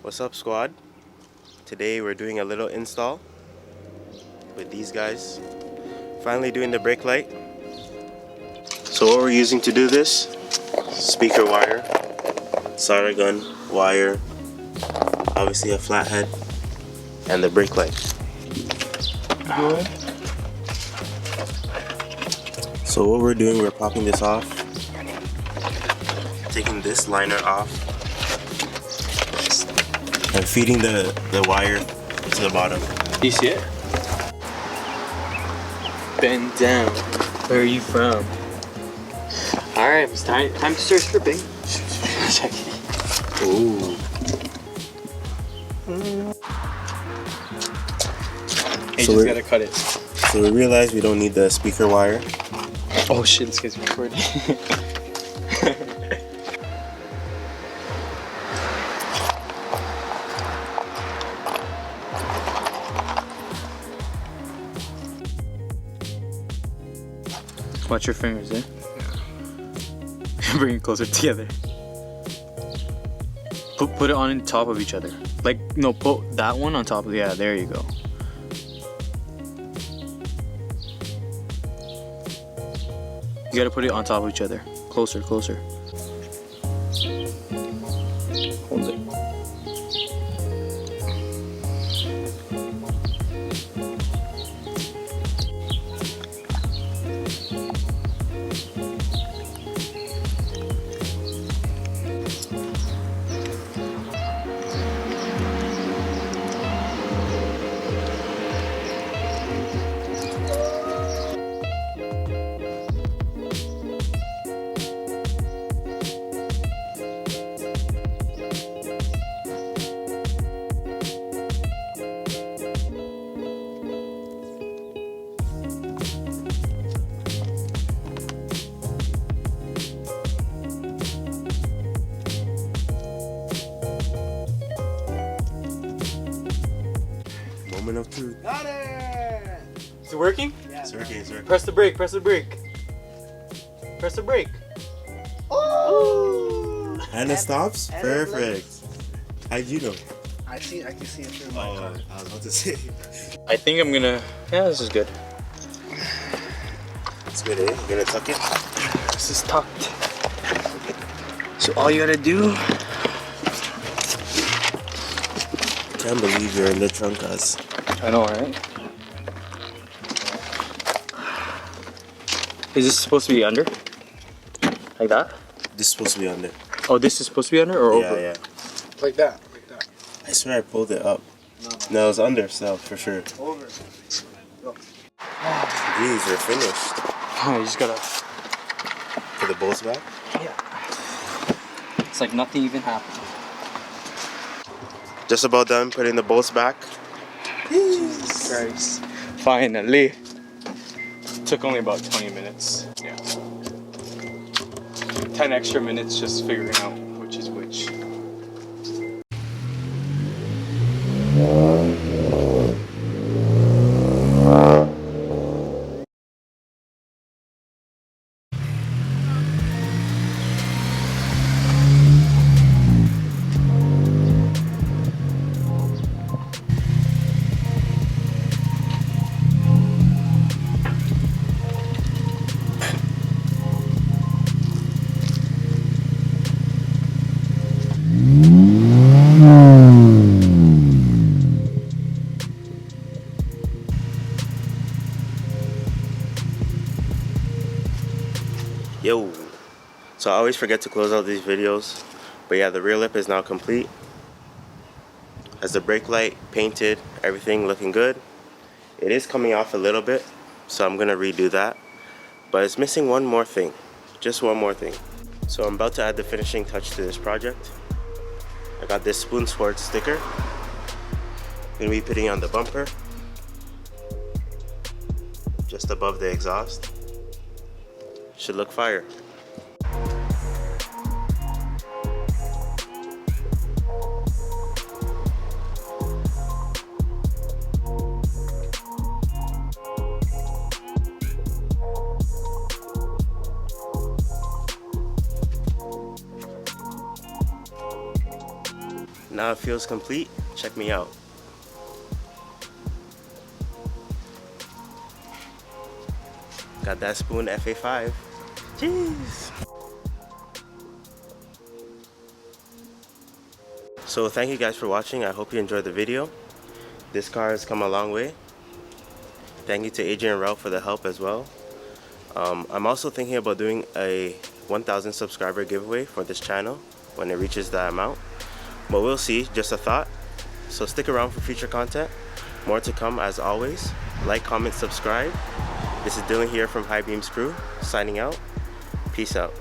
What's up, squad? Today we're doing a little install with these guys. Finally doing the brake light. So what we're using to do this, speaker wire, solder gun wire, obviously a flathead, and the brake light. Good. So what we're doing, we're popping this off, taking this liner off, and feeding the wire to the bottom. You see it? Bend down. Where are you from? Alright, it's time to start stripping. Check it. Ooh. Hey, just gotta cut it. So we realized we don't need the speaker wire. Oh shit, this guy's recording. Watch your fingers, eh? Bring it closer together. Put it on top of each other. Like, no, put that one on top of, yeah, there you go. You gotta put it on top of each other. Closer, closer. Hold it. Moment of truth. Got it! Is it working? Yeah. It's working, it's working. Press the brake, press the brake. Press the brake. Oh! And it stops? and it Perfect. How'd you know? I can see it through my car. I was about to say. I think I'm gonna, yeah, this is good. It's good, eh? You're gonna tuck it? This is tucked. So all you gotta do, Can't believe you're in the trunk, guys. I know, right? Is this supposed to be under? Like that? This is supposed to be under. Oh, this is supposed to be under or Yeah, over? yeah. Like that. Like that. I swear I pulled it up. No, it was under still, for sure. Over. These are finished. Oh, you just gotta, Put the bolts back. it's like nothing even happened. Just about done putting the bolts back. Jesus Christ. Finally. Took only about 20 minutes. Yeah. 10 extra minutes just figuring out which is which. Yo. So I always forget to close out these videos. But yeah, the rear lip is now complete. Has the brake light painted, everything looking good. It is coming off a little bit, so I'm gonna redo that. But it's missing one more thing. Just one more thing. So I'm about to add the finishing touch to this project. I got this Spoon Sport sticker. Gonna be putting on the bumper. Just above the exhaust. Should look fire. Now it feels complete. Check me out. Got that Spoon FA5. Jeez. So thank you guys for watching. I hope you enjoyed the video. This car has come a long way. Thank you to Adrian Ralph for the help as well. I'm also thinking about doing a 1,000 subscriber giveaway for this channel when it reaches that amount. But we'll see, just a thought. So stick around for future content. More to come as always. Like, comment, subscribe. This is Dylan here from High Beams Crew, signing out. Peace out.